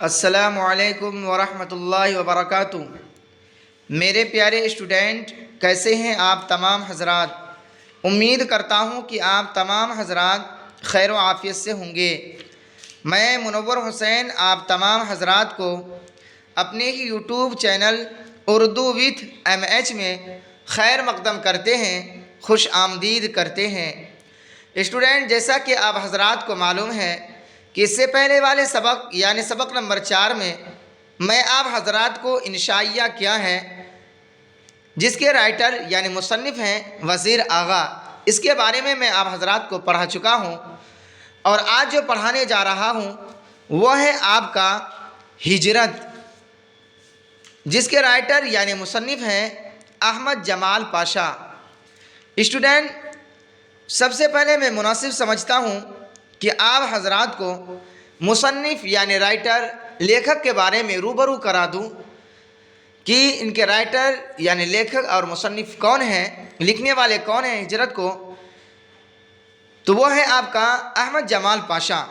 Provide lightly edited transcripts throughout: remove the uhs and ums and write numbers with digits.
السلام علیکم ورحمۃ اللہ وبرکاتہ۔ میرے پیارے اسٹوڈنٹ، کیسے ہیں آپ تمام حضرات؟ امید کرتا ہوں کہ آپ تمام حضرات خیر و عافیت سے ہوں گے۔ میں منور حسین آپ تمام حضرات کو اپنے ہی YouTube channel Urdu with M H میں خیر مقدم کرتے ہیں، خوش آمدید کرتے ہیں۔ اسٹوڈنٹ، جیسا کہ آپ حضرات کو معلوم ہے کہ اس سے پہلے والے سبق یعنی سبق نمبر 4 میں آپ حضرات کو انشائیہ کیا ہے، جس کے رائٹر یعنی مصنف ہیں وزیر آغا، اس کے بارے میں آپ حضرات کو پڑھا چکا ہوں، اور آج جو پڑھانے جا رہا ہوں وہ ہے آپ کا ہجرت، جس کے رائٹر یعنی مصنف ہیں احمد جمال پاشا۔ اسٹوڈنٹ، سب سے پہلے میں مناسب سمجھتا ہوں کہ آپ حضرات کو مصنف یعنی رائٹر، لیکھک کے بارے میں روبرو کرا دوں کہ ان کے رائٹر یعنی لیکھک اور مصنف کون ہیں، لکھنے والے کون ہیں ہجرت کو، تو وہ ہے آپ کا احمد جمال پاشا۔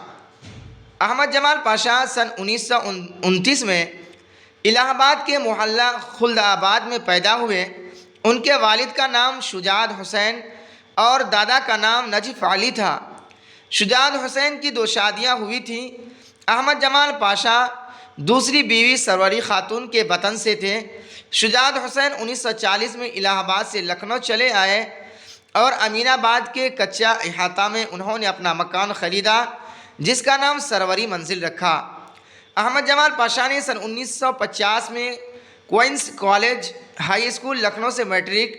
احمد جمال پاشا سن 1929 میں الہ آباد کے محلہ خلد آباد میں پیدا ہوئے۔ ان کے والد کا نام شجاعت حسین اور دادا کا نام نجف علی تھا۔ شجاعت حسین کی 2 شادیاں ہوئی تھیں۔ احمد جمال پاشا دوسری بیوی سروری خاتون کے وطن سے تھے۔ شجاعت حسین 1940 میں الہ آباد سے لکھنؤ چلے آئے اور امین آباد کے کچا احاطہ میں انہوں نے اپنا مکان خریدا، جس کا نام سروری منزل رکھا۔ احمد جمال پاشا نے سن 1950 میں coins college high school Lucknow سے میٹرک،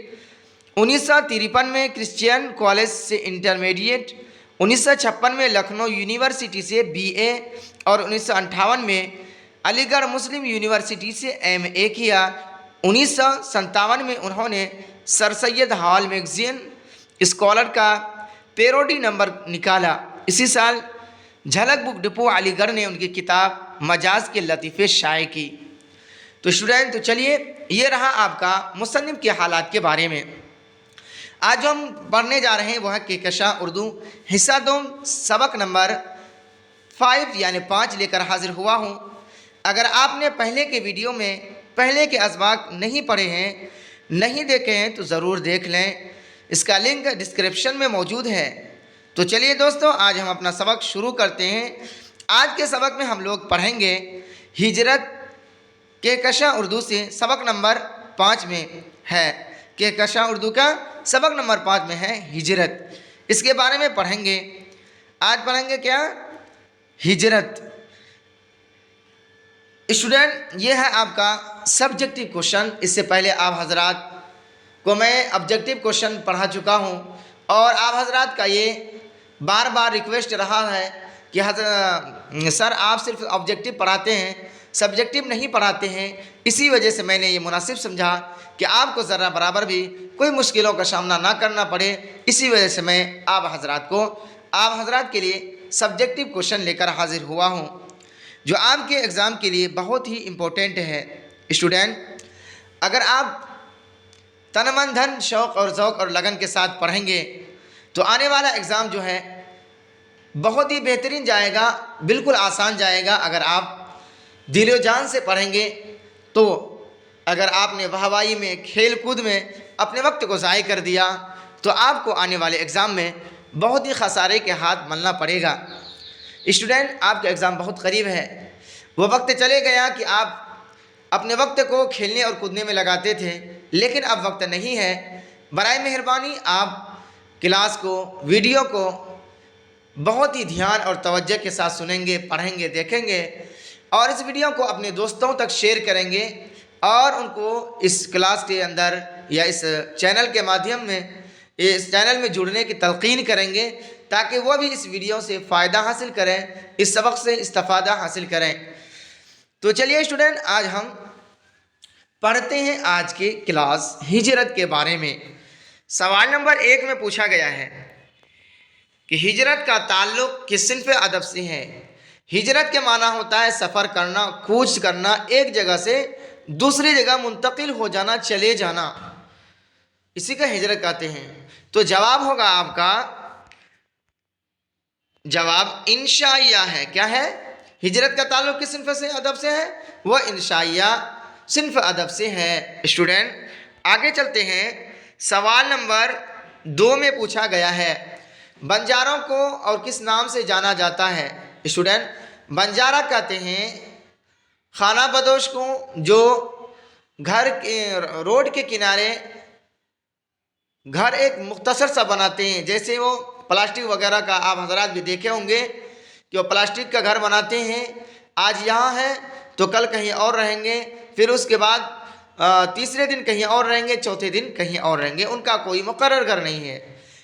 1953 میں کرسچین کالج سے انٹرمیڈیٹ، 1956 میں لکھنؤ یونیورسٹی سے بی اے اور 1958 میں علی گڑھ مسلم یونیورسٹی سے ایم اے کیا۔ 1957 میں انہوں نے سر سید ہال میگزین اسکالر کا پیروڈی نمبر نکالا۔ اسی سال جھلک بک ڈپو علی گڑھ نے ان کی کتاب مجاز کے لطیفے شائع کی۔ تو اسٹوڈنٹ، تو چلیے، یہ رہا آپ کا مصنف کے حالات کے بارے میں۔ آج جو ہم پڑھنے جا رہے ہیں وہ ہے کہکشاں اردو حصہ 2 سبق نمبر 5 یعنی 5 لے کر حاضر ہوا ہوں۔ اگر آپ نے پہلے کے ویڈیو میں پہلے کے اسباق نہیں پڑھے ہیں، نہیں دیکھے ہیں، تو ضرور دیکھ لیں، اس کا لنک ڈسکرپشن میں موجود ہے۔ تو چلیے دوستو، آج ہم اپنا سبق شروع کرتے ہیں۔ آج کے سبق میں ہم لوگ پڑھیں گے ہجرت، کہکشاں اردو سے سبق نمبر 5 میں ہے۔ کہکشاں اردو کا سبق نمبر 5 میں ہے ہجرت، اس کے بارے میں پڑھیں گے۔ آج پڑھیں گے کیا؟ ہجرت۔ اسٹوڈنٹ، یہ ہے آپ کا سبجیکٹیو کوشچن۔ اس سے پہلے آپ حضرات کو میں آبجیکٹیو کوشچن پڑھا چکا ہوں، اور آپ حضرات کا یہ بار بار ریکویسٹ رہا ہے کہ سر آپ صرف آبجیکٹیو پڑھاتے ہیں، سبجیکٹیو نہیں پڑھاتے ہیں۔ اسی وجہ سے میں نے یہ مناسب سمجھا کہ آپ کو ذرا برابر بھی کوئی مشکلوں کا سامنا نہ کرنا پڑے، اسی وجہ سے میں آپ حضرات کے لیے سبجیکٹیو کوشچن لے کر حاضر ہوا ہوں، جو آپ کے ایگزام کے لیے بہت ہی امپورٹنٹ ہے۔ اسٹوڈنٹ، اگر آپ تن من دھن شوق اور ذوق اور لگن کے ساتھ پڑھیں گے تو آنے والا ایگزام جو ہے بہت ہی بہترین جائے گا، بالکل آسان جائے گا۔ اگر آپ دل و جان سے پڑھیں گے تو اگر آپ نے واہوائی میں، کھیل کود میں اپنے وقت کو ضائع کر دیا تو آپ کو آنے والے ایگزام میں بہت ہی خسارے کے ہاتھ ملنا پڑے گا۔ اسٹوڈنٹ، آپ کا ایگزام بہت قریب ہے۔ وہ وقت چلے گیا کہ آپ اپنے وقت کو کھیلنے اور کودنے میں لگاتے تھے، لیکن اب وقت نہیں ہے۔ برائے مہربانی آپ کلاس کو، ویڈیو کو بہت ہی دھیان اور توجہ کے ساتھ سنیں گے، پڑھیں گے، دیکھیں گے، اور اس ویڈیو کو اپنے دوستوں تک شیئر کریں گے، اور ان کو اس کلاس کے اندر یا اس چینل کے مادھیم میں، اس چینل میں جڑنے کی تلقین کریں گے، تاکہ وہ بھی اس ویڈیو سے فائدہ حاصل کریں، اس سبق سے استفادہ حاصل کریں۔ تو چلیے اسٹوڈنٹ، آج ہم پڑھتے ہیں آج کی کلاس ہجرت کے بارے میں۔ سوال نمبر 1 میں پوچھا گیا ہے کہ ہجرت کا تعلق کس صنف ادب سے ہے؟ ہجرت کے معنی ہوتا ہے سفر کرنا، کوچ کرنا، ایک جگہ سے دوسری جگہ منتقل ہو جانا، چلے جانا، اسی کا ہجرت کہتے ہیں۔ تو جواب ہوگا آپ کا، جواب انشائیہ ہے۔ کیا ہے؟ ہجرت کا تعلق کس صنف سے ادب سے ہے؟ وہ انشائیہ صنف ادب سے ہے۔ اسٹوڈنٹ آگے چلتے ہیں، سوال نمبر 2 میں پوچھا گیا ہے بنجاروں کو اور کس نام سے جانا جاتا ہے؟ اسٹوڈنٹ بنجارہ کہتے ہیں خانہ بدوش کو جو گھر کے روڈ کے کنارے گھر ایک مختصر سا بناتے ہیں، جیسے وہ پلاسٹک وغیرہ کا آپ حضرات بھی دیکھے ہوں گے کہ وہ پلاسٹک کا گھر بناتے ہیں، آج یہاں ہے تو کل کہیں اور رہیں گے، پھر اس کے بعد تیسرے دن کہیں اور رہیں گے، چوتھے دن کہیں اور رہیں گے، ان کا کوئی مقرر گھر نہیں ہے۔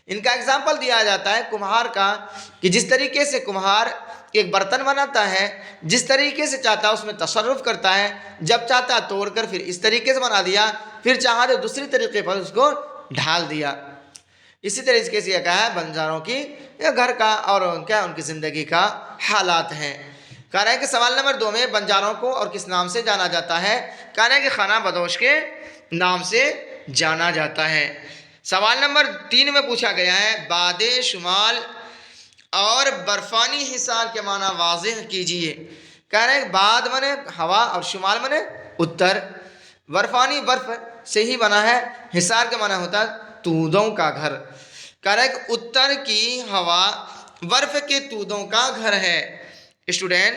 ان کا اگزامپل دیا جاتا ہے کمہار کا، کہ جس طریقے سے کمہار ایک برتن بناتا ہے، جس طریقے سے چاہتا ہے اس میں تصرف کرتا ہے، جب چاہتا ہے توڑ کر پھر اس طریقے سے بنا دیا، پھر چاہا تو دوسری طریقے پر اس کو ڈھال دیا۔ اسی طریقے سے یہ کہا ہے بنجاروں کی یہ گھر کا اور کیا ان کی زندگی کا حالات ہیں۔ کہہ رہا ہے کہ سوال نمبر 2 میں بنجاروں کو اور کس نام سے جانا جاتا ہے؟ کہہ رہا ہے کہ خانہ بدوش کے نام سے جانا جاتا ہے۔ سوال نمبر 3 میں پوچھا گیا ہے باد شمال اور برفانی حصار کے معنی واضح کیجیے۔ کہہ رہے ہیں باد منے ہوا اور شمال منے اتر، برفانی برف سے ہی بنا ہے، حصار کے معنی ہوتا ہے تودوں کا گھر۔ کہہ رہے ہیں کہ اتر کی ہوا برف کے تودوں کا گھر ہے۔ اسٹوڈنٹ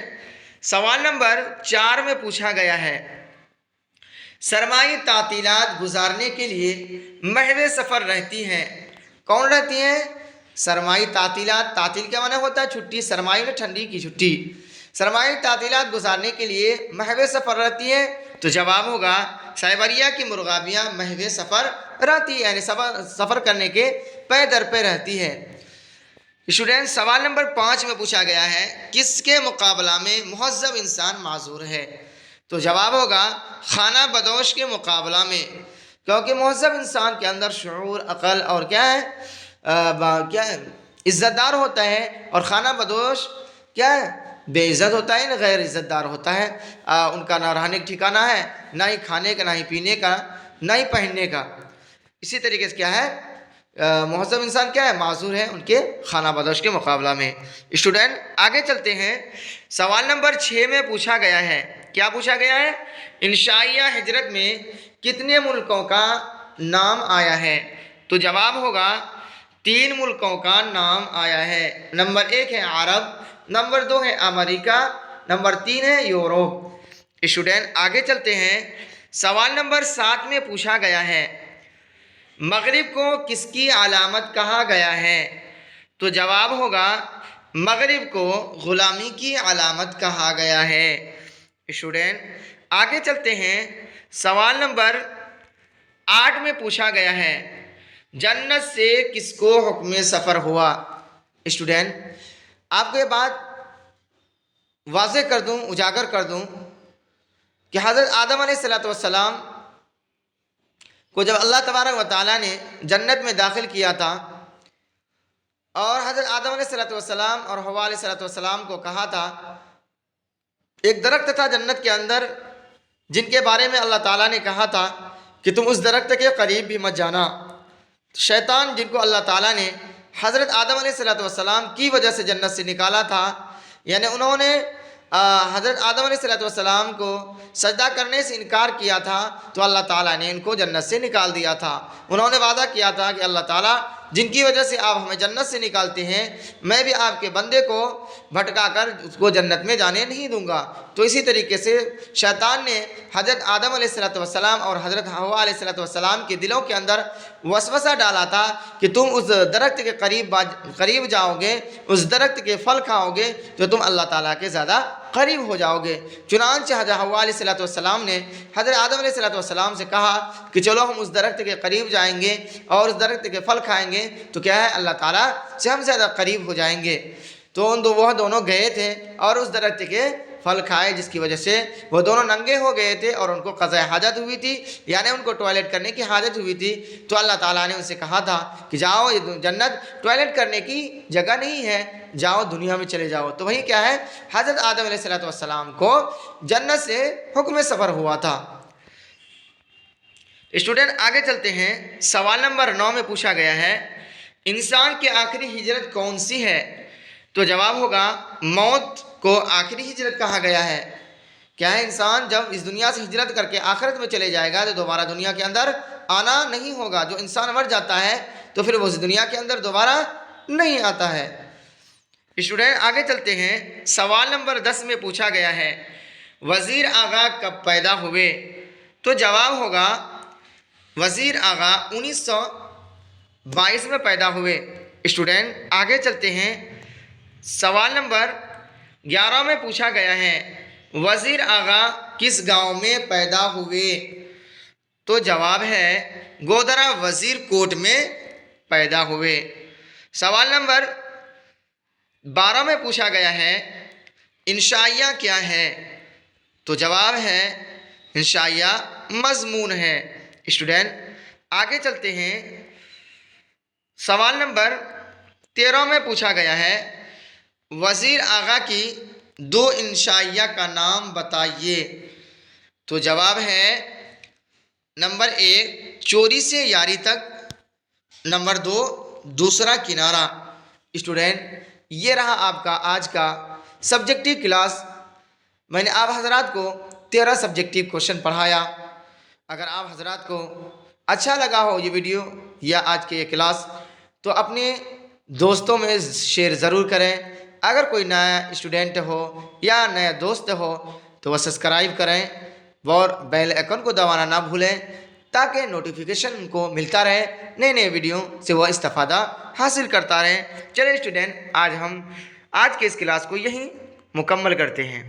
سوال نمبر 4 میں پوچھا گیا ہے سرمائی تعطیلات گزارنے کے لیے محو سفر رہتی ہیں، کون رہتی ہیں؟ سرمائی تعطیلات، تعطیل کیا معنی ہوتا ہے چھٹی، سرمائی میں ٹھنڈی کی چھٹی، سرمائی تعطیلات گزارنے کے لیے محو سفر رہتی ہے، تو جواب ہوگا سائبریا کی مرغابیاں محو سفر رہتی ہے، یعنی سفر کرنے کے پے در پہ رہتی ہے۔ اسٹوڈنٹ سوال نمبر 5 میں پوچھا گیا ہے کس کے مقابلہ میں مہذب انسان معذور ہے؟ تو جواب ہوگا خانہ بدوش کے مقابلہ میں، کیونکہ مہذب انسان کے اندر شعور، عقل اور کیا ہے عزت دار ہوتا ہے، اور خانہ بدوش کیا ہے بے عزت ہوتا ہے، غیر عزت دار ہوتا ہے، ان کا نہ رہنے کا ٹھکانہ ہے، نہ ہی کھانے کا، نہ ہی پینے کا، نہ ہی پہننے کا۔ اسی طریقے سے کیا ہے مہذب انسان کیا ہے معذور ہے ان کے خانہ بدوش کے مقابلہ میں۔ اسٹوڈنٹ آگے چلتے ہیں، سوال نمبر 6 میں پوچھا گیا ہے، کیا پوچھا گیا ہے؟ انشائیہ ہجرت میں کتنے ملکوں کا نام آیا ہے؟ تو جواب ہوگا 3 ملکوں کا نام آیا ہے۔ نمبر 1 ہے عرب، نمبر 2 ہے امریکہ، نمبر 3 ہے یورپ۔ اسٹوڈنٹ آگے چلتے ہیں، سوال نمبر 7 میں پوچھا گیا ہے مغرب کو کس کی علامت کہا گیا ہے؟ تو جواب ہوگا مغرب کو غلامی کی علامت کہا گیا ہے۔ اسٹوڈنٹ آگے چلتے ہیں، سوال نمبر 8 میں پوچھا گیا ہے جنت سے کس کو حکم سفر ہوا؟ اسٹوڈنٹ آپ کو یہ بات واضح کر دوں، اجاگر کر دوں کہ حضرت آدم علیہ السلام کو جب اللہ تبارک و تعالیٰ نے جنت میں داخل کیا تھا، اور حضرت آدم علیہ السلام اور حوا علیہ السلام کو کہا تھا ایک درخت تھا جنت کے اندر جن کے بارے میں اللہ تعالیٰ نے کہا تھا کہ تم اس درخت کے قریب بھی مت جانا۔ شیطان جن کو اللہ تعالیٰ نے حضرت آدم علیہ السلام کی وجہ سے جنت سے نکالا تھا، یعنی انہوں نے حضرت آدم علیہ السلام کو سجدہ کرنے سے انکار کیا تھا، تو اللہ تعالیٰ نے ان کو جنت سے نکال دیا تھا۔ انہوں نے وعدہ کیا تھا کہ اللہ تعالیٰ جن کی وجہ سے آپ ہمیں جنت سے نکالتے ہیں، میں بھی آپ کے بندے کو بھٹکا کر اس کو جنت میں جانے نہیں دوں گا۔ تو اسی طریقے سے شیطان نے حضرت آدم علیہ السلام اور حضرت حوا علیہ السلام کے دلوں کے اندر وسوسہ ڈالا تھا کہ تم اس درخت کے قریب جاؤ گے، اس درخت کے پھل کھاؤ گے تو تم اللہ تعالیٰ کے زیادہ قریب ہو جاؤ گے۔ چنانچہ حضرت حوا علیہ السلام نے حضرت آدم علیہ السلام سے کہا کہ چلو ہم اس درخت کے قریب جائیں گے اور اس درخت کے پھل کھائیں گے تو کیا ہے اللہ تعالیٰ سے ہم زیادہ قریب ہو جائیں گے۔ تو وہ دونوں گئے تھے اور اس درخت کے پھل کھائے، جس کی وجہ سے وہ دونوں ننگے ہو گئے تھے اور ان کو قضاء حاجت ہوئی تھی، یعنی ان کو ٹوائلٹ کرنے کی حاجت ہوئی تھی۔ تو اللہ تعالیٰ نے ان سے کہا تھا کہ جاؤ، یہ جنت ٹوائلٹ کرنے کی جگہ نہیں ہے، جاؤ دنیا میں چلے جاؤ۔ تو وہی کیا ہے حضرت آدم علیہ السلام کو جنت سے حکم سفر ہوا تھا۔ اسٹوڈنٹ آگے چلتے ہیں، سوال نمبر 9 میں پوچھا گیا ہے انسان کی آخری ہجرت کون سی ہے؟ تو جواب ہوگا موت کو آخری ہجرت کہا گیا ہے۔ کیا ہے، انسان جب اس دنیا سے ہجرت کر کے آخرت میں چلے جائے گا تو دوبارہ دنیا کے اندر آنا نہیں ہوگا۔ جو انسان مر جاتا ہے تو پھر وہ اس دنیا کے اندر دوبارہ نہیں آتا ہے۔ اسٹوڈنٹ آگے چلتے ہیں، سوال نمبر 10 میں پوچھا گیا ہے وزیر آغا کب پیدا ہوئے؟ تو جواب ہوگا وزیر آغا 1922 میں پیدا ہوئے۔ اسٹوڈنٹ آگے چلتے ہیں، سوال نمبر 11 میں پوچھا گیا ہے وزیر آغا کس گاؤں میں پیدا ہوئے؟ تو جواب ہے گودرا وزیر کوٹ میں پیدا ہوئے۔ سوال نمبر 12 میں پوچھا گیا ہے انشائیہ کیا ہے؟ تو جواب ہے انشائیہ مضمون ہے۔ اسٹوڈنٹ آگے چلتے ہیں، سوال نمبر 13 میں پوچھا گیا ہے وزیر آغا کی 2 انشائیہ کا نام بتائیے۔ تو جواب ہے نمبر 1 چوری سے یاری تک، نمبر 2 دوسرا کنارہ۔ اسٹوڈنٹ یہ رہا آپ کا آج کا سبجیکٹیو کلاس۔ میں نے آپ حضرات کو 13 سبجیکٹیو کوشچن پڑھایا۔ اگر آپ حضرات کو اچھا لگا ہو یہ ویڈیو یا آج کی یہ کلاس تو اپنے دوستوں میں شیئر ضرور کریں۔ اگر کوئی نیا اسٹوڈنٹ ہو یا نیا دوست ہو تو وہ سبسکرائب کریں اور بیل آئیکن کو دبانا نہ بھولیں تاکہ نوٹیفیکیشن ان کو ملتا رہے، نئے نئے ویڈیو سے وہ استفادہ حاصل کرتا رہیں۔ چلیں اسٹوڈنٹ آج ہم آج کے اس کلاس کو یہیں مکمل کرتے ہیں۔